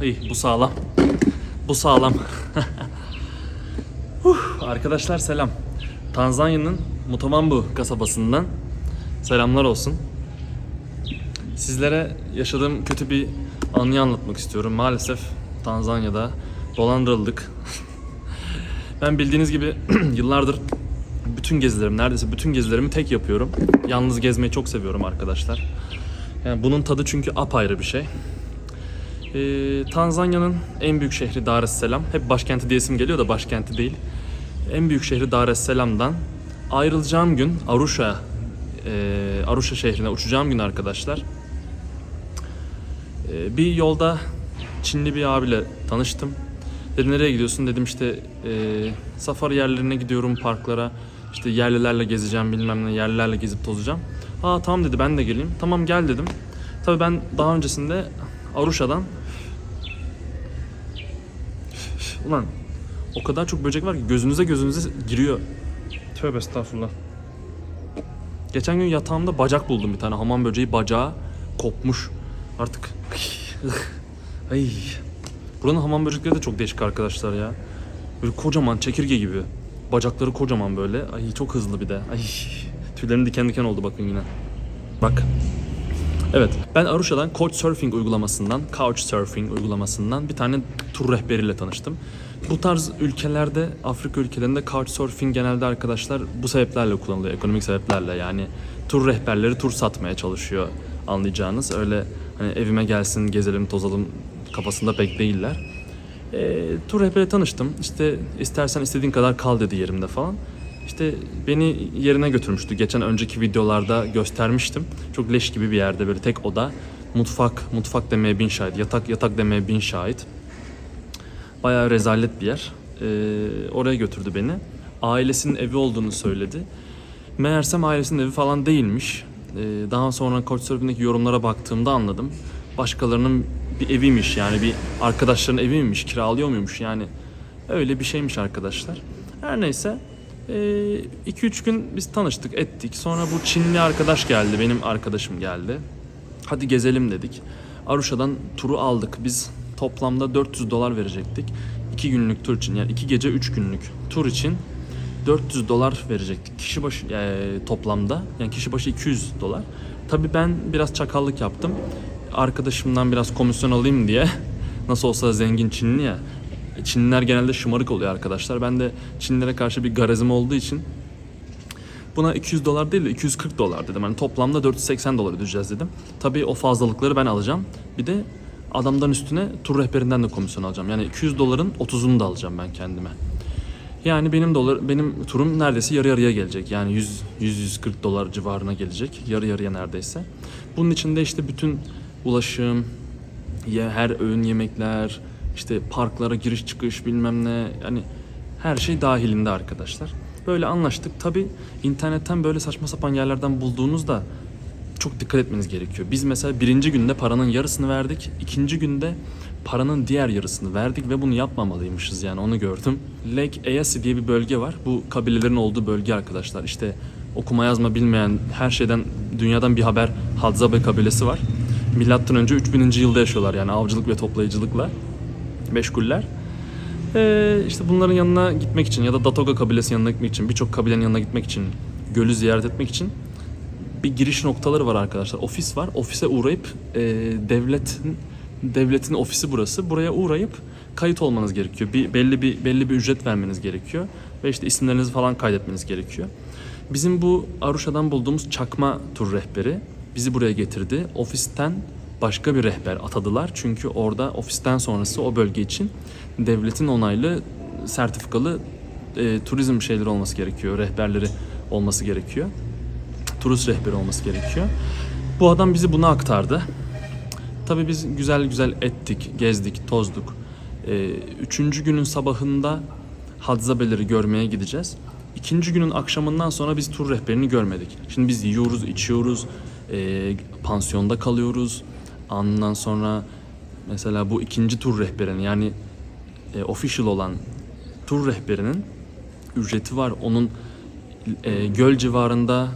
İyi, bu sağlam. Bu sağlam. Arkadaşlar selam. Tanzanya'nın Mutomambu kasabasından selamlar olsun. Sizlere yaşadığım kötü bir anıyı anlatmak istiyorum. Maalesef Tanzanya'da dolandırıldık. Ben bildiğiniz gibi yıllardır neredeyse bütün gezilerimi tek yapıyorum. Yalnız gezmeyi çok seviyorum arkadaşlar. Yani bunun tadı çünkü apayrı bir şey. Tanzanya'nın en büyük şehri Dar es Salaam. Hep başkenti diyesim geliyor da başkenti değil. En büyük şehri Dar es Salaam'dan ayrılacağım gün Arusha şehrine uçacağım gün arkadaşlar. Bir yolda Çinli bir abiyle tanıştım. Dedi nereye gidiyorsun? Dedim işte safari yerlerine gidiyorum, parklara. İşte yerlilerle gezeceğim, bilmem ne yerlilerle gezip tozacağım. Aa tamam dedi, ben de geleyim. Tamam gel dedim. Tabii ben daha öncesinde Arusha'dan ulan o kadar çok böcek var ki gözünüze giriyor. Tövbe estağfurullah. Geçen gün yatağımda bacak buldum, bir tane hamam böceği bacağı kopmuş. Artık ay. Buranın hamam böcekleri de çok değişik arkadaşlar ya. Böyle kocaman çekirge gibi. Bacakları kocaman böyle. Ay çok hızlı bir de. Ay tüylerim diken diken oldu bakın yine. Bak. Evet, ben Arusha'dan Couchsurfing uygulamasından bir tane tur rehberiyle tanıştım. Bu tarz ülkelerde, Afrika ülkelerinde Couchsurfing genelde arkadaşlar bu sebeplerle kullanılıyor, ekonomik sebeplerle. Yani tur rehberleri tur satmaya çalışıyor anlayacağınız. Öyle hani evime gelsin, gezelim, tozalım kafasında pek değiller. Tur rehberiyle tanıştım. İşte istersen istediğin kadar kal dedi yerimde falan. İşte beni yerine götürmüştü. Geçen önceki videolarda göstermiştim. Çok leş gibi bir yerde, böyle tek oda. Mutfak demeye bin şahit. Yatak demeye bin şahit. Bayağı rezalet bir yer. Oraya götürdü beni. Ailesinin evi olduğunu söyledi. Meğersem ailesinin evi falan değilmiş. Daha sonra Couchsurfing'deki yorumlara baktığımda anladım. Başkalarının bir eviymiş, yani bir arkadaşların eviymiş, kiralıyor muymuş yani. Öyle bir şeymiş arkadaşlar. Her neyse. 2-3 gün biz tanıştık ettik. Sonra bu Çinli arkadaş geldi, benim arkadaşım geldi. Hadi gezelim dedik. Arusha'dan turu aldık. Biz toplamda $400 verecektik. 2 günlük tur için, yani 2 gece 3 günlük tur için $400 verecektik. Kişi başı toplamda, yani kişi başı $200. Tabii ben biraz çakallık yaptım. Arkadaşımdan biraz komisyon alayım diye. Nasıl olsa zengin Çinli ya. Çinliler genelde şımarık oluyor arkadaşlar. Ben de Çinlilere karşı bir garezim olduğu için buna $200 değil de $240 dedim. Yani toplamda $480 ödeyeceğiz dedim. Tabii o fazlalıkları ben alacağım. Bir de adamdan üstüne tur rehberinden de komisyon alacağım. Yani $200'ın 30'unu da alacağım ben kendime. Yani benim turum neredeyse yarı yarıya gelecek. Yani $100-140 civarına gelecek. Yarı yarıya neredeyse. Bunun içinde işte bütün ulaşım, her öğün yemekler, İşte parklara giriş çıkış bilmem ne, yani her şey dahilinde arkadaşlar. Böyle anlaştık. Tabii internetten böyle saçma sapan yerlerden bulduğunuzda çok dikkat etmeniz gerekiyor. Biz mesela birinci günde paranın yarısını verdik. İkinci günde paranın diğer yarısını verdik ve bunu yapmamalıymışız, yani onu gördüm. Lake Eyasi diye bir bölge var. Bu kabilelerin olduğu bölge arkadaşlar. İşte okuma yazma bilmeyen, her şeyden, dünyadan bir haber Hadzabe kabilesi var. Milattan önce 3000. yılda yaşıyorlar, yani avcılık ve toplayıcılıkla meşguller. İşte bunların yanına gitmek için ya da Datoga kabilesi yanına gitmek için, birçok kabilenin yanına gitmek için, gölü ziyaret etmek için bir giriş noktaları var arkadaşlar. Ofis var. Ofise uğrayıp devletin ofisi burası. Buraya uğrayıp kayıt olmanız gerekiyor. Belli bir ücret vermeniz gerekiyor ve işte isimlerinizi falan kaydetmeniz gerekiyor. Bizim bu Arusha'dan bulduğumuz çakma tur rehberi bizi buraya getirdi. Ofisten başka bir rehber atadılar. Çünkü orada ofisten sonrası o bölge için devletin onaylı, sertifikalı turizm şeyleri olması gerekiyor. Rehberleri olması gerekiyor. Turist rehberi olması gerekiyor. Bu adam bizi buna aktardı. Tabii biz güzel ettik, gezdik, tozduk. 3. günün sabahında Hadzabeleri görmeye gideceğiz. 2. günün akşamından sonra biz tur rehberini görmedik. Şimdi biz yiyoruz, içiyoruz, pansiyonda kalıyoruz. Ondan sonra mesela bu 2. tur rehberinin, yani official olan tur rehberinin ücreti var. Onun göl civarında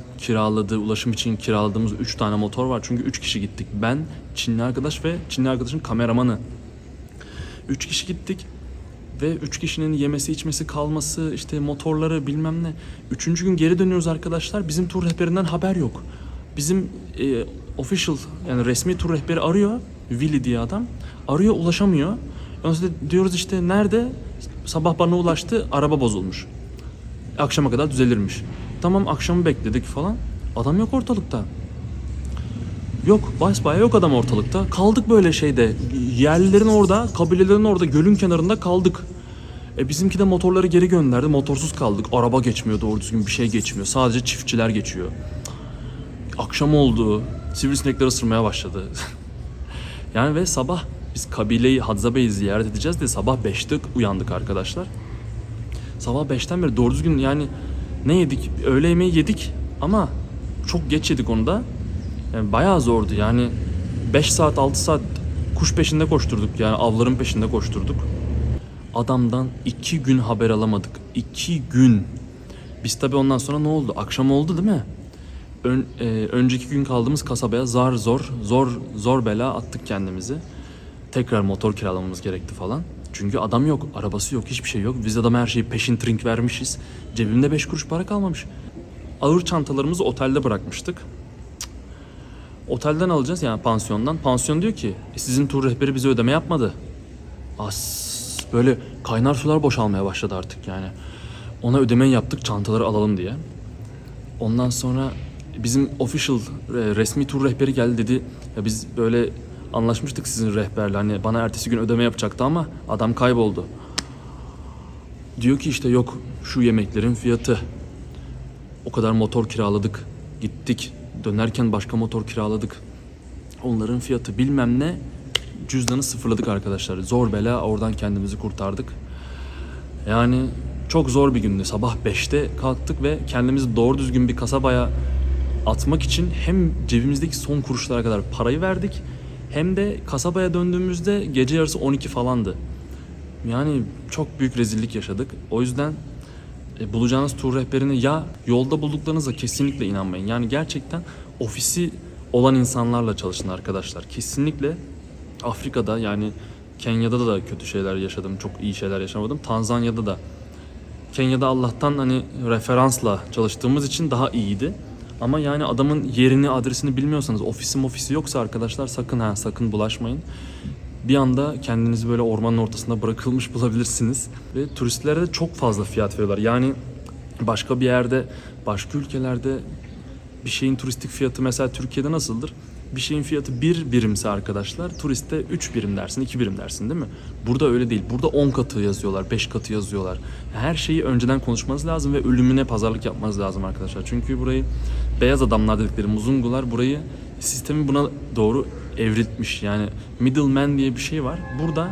ulaşım için kiraladığımız 3 tane motor var. Çünkü 3 kişi gittik. Ben, Çinli arkadaş ve Çinli arkadaşın kameramanı. 3 kişi gittik ve 3 kişinin yemesi içmesi kalması işte motorları bilmem ne. 3. gün geri dönüyoruz arkadaşlar. Bizim tur rehberinden haber yok. Bizim official yani resmi tur rehberi arıyor. Willy diye adam. Arıyor, ulaşamıyor. Ondan sonra diyoruz işte nerede? Sabah bana ulaştı, araba bozulmuş. Akşama kadar düzelirmiş. Tamam, akşamı bekledik falan. Adam yok ortalıkta. Yok, basbayağı yok adam ortalıkta. Kaldık böyle şeyde. Yerlilerin orada, kabilelerin orada, gölün kenarında kaldık. Bizimki de motorları geri gönderdi. Motorsuz kaldık. Araba geçmiyor doğru düzgün, bir şey geçmiyor. Sadece çiftçiler geçiyor. Akşam oldu. Sivrisinekler ısırmaya başladı. Yani ve sabah biz kabileyi, Hadzabe'yi ziyaret edeceğiz diye sabah 5'te uyandık arkadaşlar. Sabah 5'ten beri doğru düzgün yani ne yedik? Öğle yemeği yedik ama çok geç yedik onu da. Yani bayağı zordu yani 5 saat 6 saat kuş peşinde koşturduk yani avların peşinde koşturduk. Adamdan 2 gün haber alamadık. 2 gün. Biz tabii ondan sonra ne oldu? Akşam oldu değil mi? Önceki gün kaldığımız kasabaya zor bela attık kendimizi. Tekrar motor kiralamamız gerekti falan. Çünkü adam yok, arabası yok, hiçbir şey yok. Biz adama her şeyi peşin trink vermişiz. Cebimde 5 kuruş para kalmamış. Ağır çantalarımızı otelde bırakmıştık. Otelden alacağız yani pansiyondan. Pansiyon diyor ki sizin tur rehberi bize ödeme yapmadı. Böyle kaynar sular boşalmaya başladı artık yani. Ona ödemeyi yaptık çantaları alalım diye. Ondan sonra bizim official resmi tur rehberi geldi dedi. Ya biz böyle anlaşmıştık sizin rehberle. Hani bana ertesi gün ödeme yapacaktı ama adam kayboldu. Diyor ki işte yok şu yemeklerin fiyatı. O kadar motor kiraladık. Gittik. Dönerken başka motor kiraladık. Onların fiyatı bilmem ne. Cüzdanı sıfırladık arkadaşlar. Zor bela oradan kendimizi kurtardık. Yani çok zor bir gündü. Sabah 5'te kalktık ve kendimizi doğru düzgün bir kasabaya atmak için hem cebimizdeki son kuruşlara kadar parayı verdik hem de kasabaya döndüğümüzde gece yarısı 12 falandı. Yani çok büyük rezillik yaşadık. O yüzden bulacağınız tur rehberini ya yolda bulduklarınıza kesinlikle inanmayın. Yani gerçekten ofisi olan insanlarla çalışın arkadaşlar. Kesinlikle Afrika'da yani Kenya'da da kötü şeyler yaşadım. Çok iyi şeyler yaşamadım. Tanzanya'da da. Kenya'da Allah'tan hani referansla çalıştığımız için daha iyiydi. Ama yani adamın yerini, adresini bilmiyorsanız, ofisi yoksa arkadaşlar sakın bulaşmayın. Bir anda kendinizi böyle ormanın ortasında bırakılmış bulabilirsiniz. Ve turistlere de çok fazla fiyat veriyorlar. Yani başka bir yerde, başka ülkelerde bir şeyin turistik fiyatı mesela Türkiye'de nasıldır? Bir şeyin fiyatı 1 birimse arkadaşlar, turiste 3 birim dersin, 2 birim dersin değil mi? Burada öyle değil. Burada 10 katı yazıyorlar, 5 katı yazıyorlar. Her şeyi önceden konuşmanız lazım ve ölümüne pazarlık yapmanız lazım arkadaşlar. Çünkü burayı beyaz adamlar dedikleri muzungular burayı sistemi buna doğru evriltmiş. Yani middleman diye bir şey var. Burada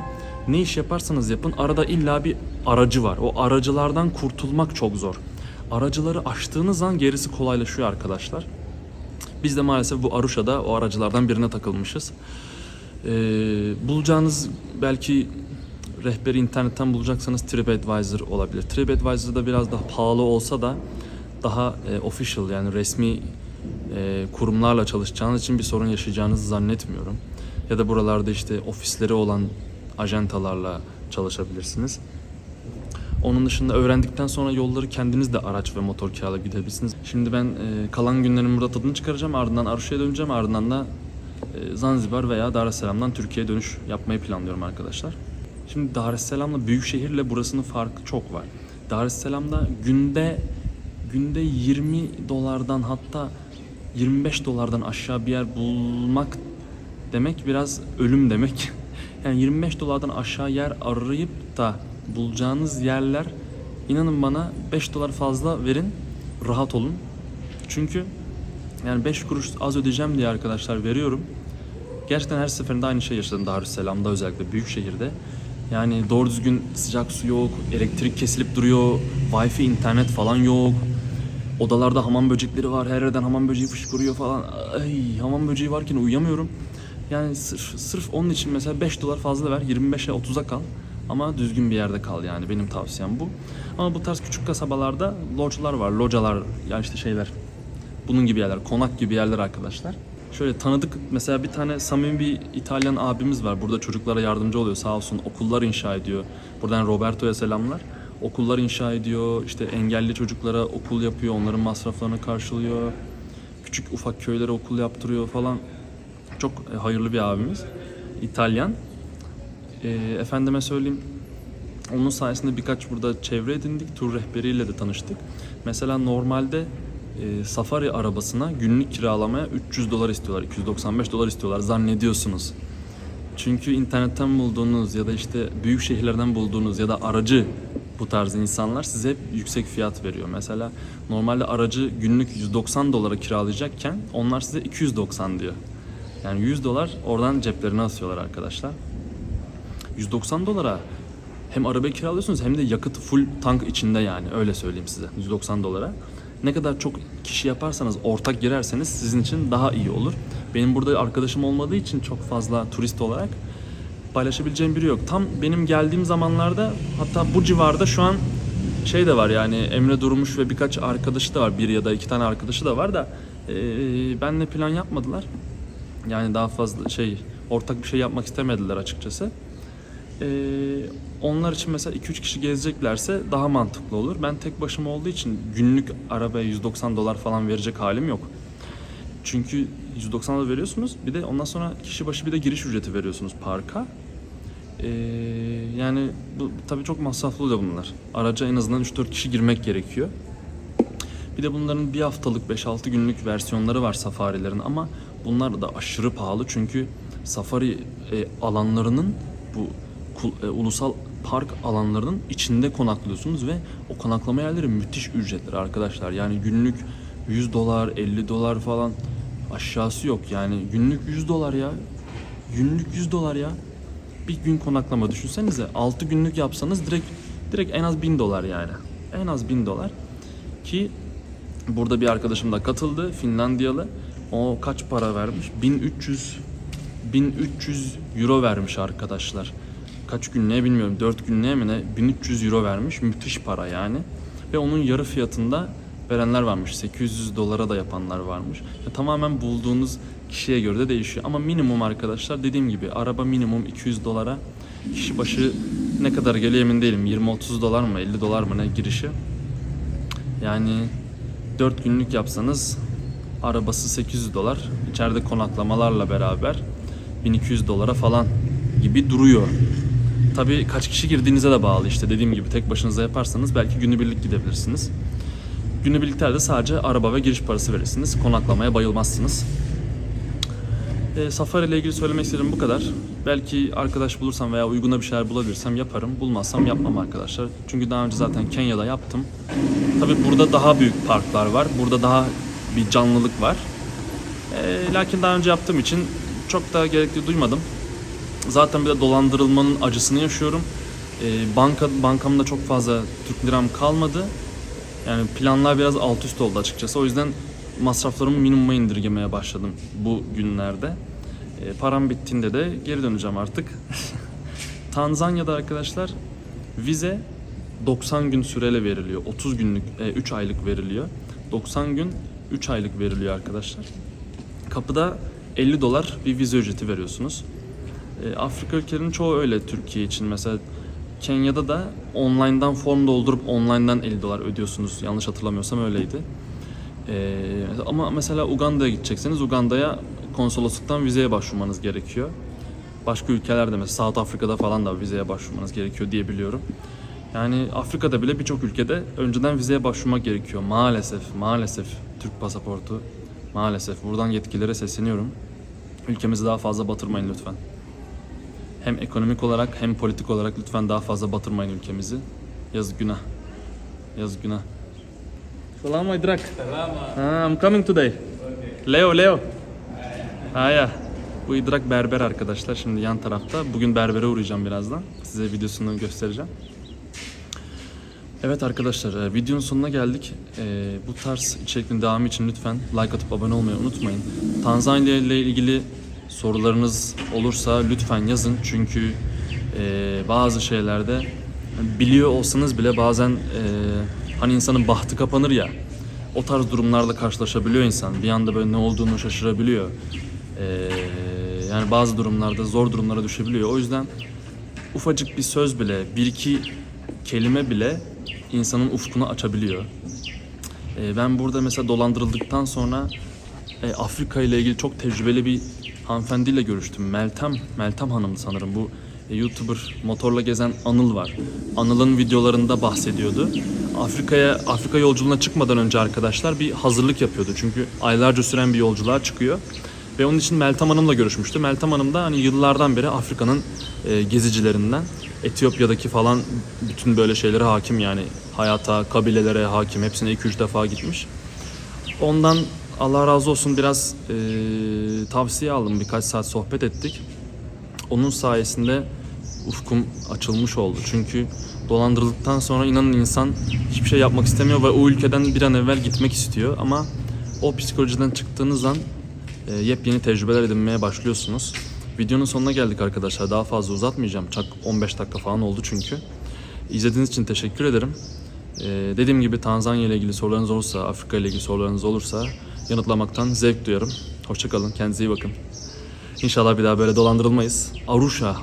ne iş yaparsanız yapın arada illa bir aracı var. O aracılardan kurtulmak çok zor. Aracıları aştığınız an gerisi kolaylaşıyor arkadaşlar. Biz de maalesef bu Arusha'da o aracılardan birine takılmışız. Bulacağınız belki rehberi internetten bulacaksanız TripAdvisor olabilir. TripAdvisor'da biraz daha pahalı olsa da daha official yani resmi kurumlarla çalışacağınız için bir sorun yaşayacağınızı zannetmiyorum. Ya da buralarda işte ofisleri olan ajantalarla çalışabilirsiniz. Onun dışında öğrendikten sonra yolları kendiniz de araç ve motor kiralayıp gidebilirsiniz. Şimdi ben kalan günlerimin burada tadını çıkaracağım. Ardından Arusha'ya döneceğim. Ardından da Zanzibar veya Dar es Salaam'dan Türkiye'ye dönüş yapmayı planlıyorum arkadaşlar. Şimdi Dar es Salaam'la büyük şehirle burasının farkı çok var. Dar es Salaam'da günde 20 dolardan hatta 25 dolardan aşağı bir yer bulmak demek biraz ölüm demek. Yani 25 dolardan aşağı yer arayıp da bulacağınız yerler inanın bana 5 dolar fazla verin rahat olun. Çünkü yani 5 kuruş az ödeyeceğim diye arkadaşlar veriyorum. Gerçekten her seferinde aynı şey yaşadım Dar es Salaam'da özellikle büyük şehirde. Yani doğru düzgün sıcak su yok, elektrik kesilip duruyor, wifi internet falan yok. Odalarda hamam böcekleri var, her yerden hamam böceği fışkırıyor falan. Ay, hamam böceği varken uyuyamıyorum. Yani sırf onun için mesela 5 dolar fazla ver, 25'e 30'a kal. Ama düzgün bir yerde kal yani benim tavsiyem bu. Ama bu tarz küçük kasabalarda lodge'lar var, localar yani işte şeyler. Bunun gibi yerler, konak gibi yerler arkadaşlar. Şöyle tanıdık mesela bir tane samimi bir İtalyan abimiz var. Burada çocuklara yardımcı oluyor sağ olsun. Okullar inşa ediyor. Buradan Roberto'ya selamlar. Okullar inşa ediyor. İşte engelli çocuklara okul yapıyor. Onların masraflarını karşılıyor. Küçük ufak köylere okul yaptırıyor falan. Çok hayırlı bir abimiz. İtalyan. Efendime söyleyeyim. Onun sayesinde birkaç burada çevre edindik. Tur rehberiyle de tanıştık. Mesela normalde safari arabasına günlük kiralamaya $300 istiyorlar. $295 istiyorlar zannediyorsunuz. Çünkü internetten bulduğunuz ya da işte büyük şehirlerden bulduğunuz ya da aracı bu tarz insanlar size hep yüksek fiyat veriyor. Mesela normalde aracı günlük $190 kiralayacakken onlar size 290 diyor. Yani $100 oradan ceplerine asıyorlar arkadaşlar. $190 hem arabayı kiralıyorsunuz hem de yakıt full tank içinde, yani öyle söyleyeyim size. $190. Ne kadar çok kişi yaparsanız, ortak girerseniz sizin için daha iyi olur. Benim burada arkadaşım olmadığı için çok fazla turist olarak paylaşabileceğim biri yok. Tam benim geldiğim zamanlarda hatta bu civarda şu an şey de var, yani Emre Durmuş ve birkaç arkadaşı da var. Bir ya da iki tane arkadaşı da var da benle plan yapmadılar. Yani daha fazla ortak bir şey yapmak istemediler açıkçası. Onlar için mesela 2-3 kişi gezeceklerse daha mantıklı olur. Ben tek başıma olduğu için günlük arabaya $190 falan verecek halim yok. Çünkü $190 veriyorsunuz, bir de ondan sonra kişi başı bir de giriş ücreti veriyorsunuz parka. Yani bu tabii çok masraflı oluyor bunlar. Araca en azından 3-4 kişi girmek gerekiyor. Bir de bunların bir haftalık 5-6 günlük versiyonları var safarilerin, ama bunlar da aşırı pahalı çünkü safari alanlarının bu ulusal park alanlarının içinde konaklıyorsunuz ve o konaklama yerleri müthiş ücretler arkadaşlar. Yani günlük $100, $50 falan, aşağısı yok. Yani günlük $100 ya. Günlük $100 ya. Bir gün konaklama düşünsenize. 6 günlük yapsanız direkt en az $1000 yani. En az $1000 ki burada bir arkadaşım da katıldı, Finlandiyalı. O kaç para vermiş? 1300 euro vermiş arkadaşlar. Kaç günlüğe bilmiyorum, 4 günlüğe mi ne, 1300 euro vermiş. Müthiş para yani. Ve onun yarı fiyatında verenler varmış. $800 da yapanlar varmış. Tamamen bulduğunuz kişiye göre de değişiyor. Ama minimum arkadaşlar, dediğim gibi araba minimum $200. Kişi başı ne kadar geliyor emin değilim. $20-30 mı, $50 mı ne girişi. Yani 4 günlük yapsanız arabası $800. İçeride konaklamalarla beraber $1200 falan gibi duruyor. Tabii kaç kişi girdiğinize de bağlı, işte dediğim gibi tek başınıza yaparsanız belki günübirlik gidebilirsiniz. Günübirliklerde sadece araba ve giriş parası verirsiniz. Konaklamaya bayılmazsınız. Safari ile ilgili söylemek istediğim bu kadar. Belki arkadaş bulursam veya uyguna bir şeyler bulabilirsem yaparım. Bulmazsam yapmam arkadaşlar. Çünkü daha önce zaten Kenya'da yaptım. Tabii burada daha büyük parklar var. Burada daha bir canlılık var. Lakin daha önce yaptığım için çok da gerekli duymadım. Zaten bir de dolandırılmanın acısını yaşıyorum. Bankamda çok fazla Türk liram kalmadı. Yani planlar biraz alt üst oldu açıkçası. O yüzden masraflarımı minimuma indirgemeye başladım bu günlerde. Param bittiğinde de geri döneceğim artık. Tanzanya'da arkadaşlar vize 90 gün süreyle veriliyor. 30 günlük 3 aylık veriliyor. 90 gün 3 aylık veriliyor arkadaşlar. Kapıda $50 bir vize ücreti veriyorsunuz. Afrika ülkelerinin çoğu öyle Türkiye için. Mesela Kenya'da da online'dan form doldurup online'dan $50 ödüyorsunuz. Yanlış hatırlamıyorsam öyleydi. Ama mesela Uganda'ya gidecekseniz Uganda'ya konsolosluktan vizeye başvurmanız gerekiyor. Başka ülkelerde mesela South Afrika'da falan da vizeye başvurmanız gerekiyor diye biliyorum. Yani Afrika'da bile birçok ülkede önceden vizeye başvurmak gerekiyor. Maalesef Türk pasaportu. Maalesef. Buradan yetkililere sesleniyorum. Ülkemizi daha fazla batırmayın lütfen. Hem ekonomik olarak hem politik olarak lütfen daha fazla batırmayın ülkemizi. Yazık günah. Yazık günah. Salam Idrak. I'm coming today. Leo. Haya. Bu İdrak berber arkadaşlar. Şimdi yan tarafta. Bugün berbere uğrayacağım birazdan. Size videosunu göstereceğim. Evet arkadaşlar, videonun sonuna geldik. Bu tarz içeriklerin devamı için lütfen like atıp abone olmayı unutmayın. Tanzanya ile ilgili sorularınız olursa lütfen yazın. Çünkü bazı şeylerde biliyor olsanız bile bazen hani insanın bahtı kapanır ya. O tarz durumlarla karşılaşabiliyor insan. Bir anda böyle ne olduğunu şaşırabiliyor. Yani bazı durumlarda zor durumlara düşebiliyor. O yüzden ufacık bir söz bile, bir iki kelime bile insanın ufkunu açabiliyor. Ben burada mesela dolandırıldıktan sonra Afrika ile ilgili çok tecrübeli bir hanımefendiyle görüştüm. Meltem Hanım'dı sanırım. Bu YouTuber, motorla gezen Anıl var. Anıl'ın videolarında bahsediyordu. Afrika yolculuğuna çıkmadan önce arkadaşlar bir hazırlık yapıyordu. Çünkü aylarca süren bir yolculuğa çıkıyor. Ve onun için Meltem Hanım'la görüşmüştü. Meltem Hanım da hani yıllardan beri Afrika'nın gezicilerinden. Etiyopya'daki falan bütün böyle şeylere hakim, yani hayata, kabilelere hakim. Hepsine 2-3 defa gitmiş. Ondan Allah razı olsun biraz tavsiye aldım. Birkaç saat sohbet ettik. Onun sayesinde ufkum açılmış oldu. Çünkü dolandırıldıktan sonra inanın insan hiçbir şey yapmak istemiyor ve o ülkeden bir an evvel gitmek istiyor. Ama o psikolojiden çıktığınız an yepyeni tecrübeler edinmeye başlıyorsunuz. Videonun sonuna geldik arkadaşlar. Daha fazla uzatmayacağım. Çak 15 dakika falan oldu çünkü. İzlediğiniz için teşekkür ederim. Dediğim gibi Tanzanya ile ilgili sorularınız olursa, Afrika ile ilgili sorularınız olursa yanıtlamaktan zevk duyarım. Hoşça kalın, kendinize iyi bakın. İnşallah bir daha böyle dolandırılmayız.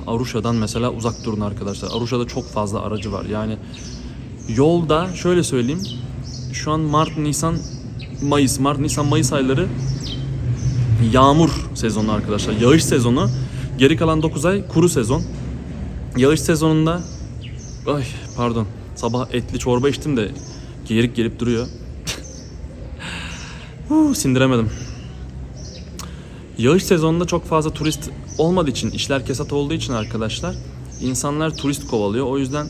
Arusha'dan mesela uzak durun arkadaşlar. Arusha'da çok fazla aracı var. Yani yolda şöyle söyleyeyim. Şu an Mart, Nisan, Mayıs ayları yağmur sezonu arkadaşlar. Yağış sezonu. Geri kalan 9 ay kuru sezon. Yağış sezonunda sabah etli çorba içtim de geğirik gelip duruyor. Sindiremedim. Yağış sezonunda çok fazla turist olmadığı için, işler kesat olduğu için arkadaşlar insanlar turist kovalıyor. O yüzden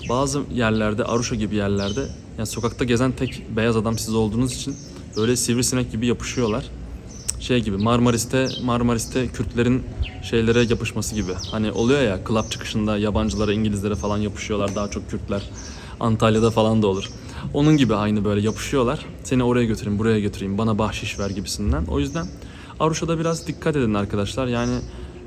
bazı yerlerde, Arusha gibi yerlerde, yani sokakta gezen tek beyaz adam siz olduğunuz için böyle sivrisinek gibi yapışıyorlar. Şey gibi Marmaris'te Kürtlerin şeylere yapışması gibi. Hani oluyor ya, club çıkışında yabancılara, İngilizlere falan yapışıyorlar, daha çok Kürtler. Antalya'da falan da olur. Onun gibi aynı böyle yapışıyorlar. Seni oraya götüreyim, buraya götüreyim, bana bahşiş ver gibisinden. O yüzden Arusha'da biraz dikkat edin arkadaşlar. Yani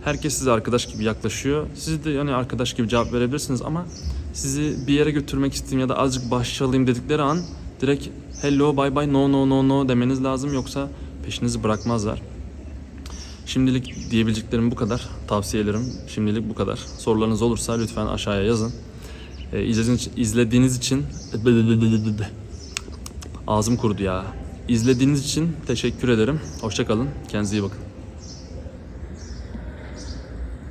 herkes size arkadaş gibi yaklaşıyor. Siz de yani arkadaş gibi cevap verebilirsiniz ama sizi bir yere götürmek isteyeyim ya da azıcık bahşiş alayım dedikleri an direkt hello, bye bye, no demeniz lazım, yoksa peşinizi bırakmazlar. Şimdilik diyebileceklerim bu kadar. Tavsiyelerim şimdilik bu kadar. Sorularınız olursa lütfen aşağıya yazın. İzlediğiniz için ağzım kurudu ya. İzlediğiniz için teşekkür ederim. Hoşça kalın. Kendinize iyi bakın.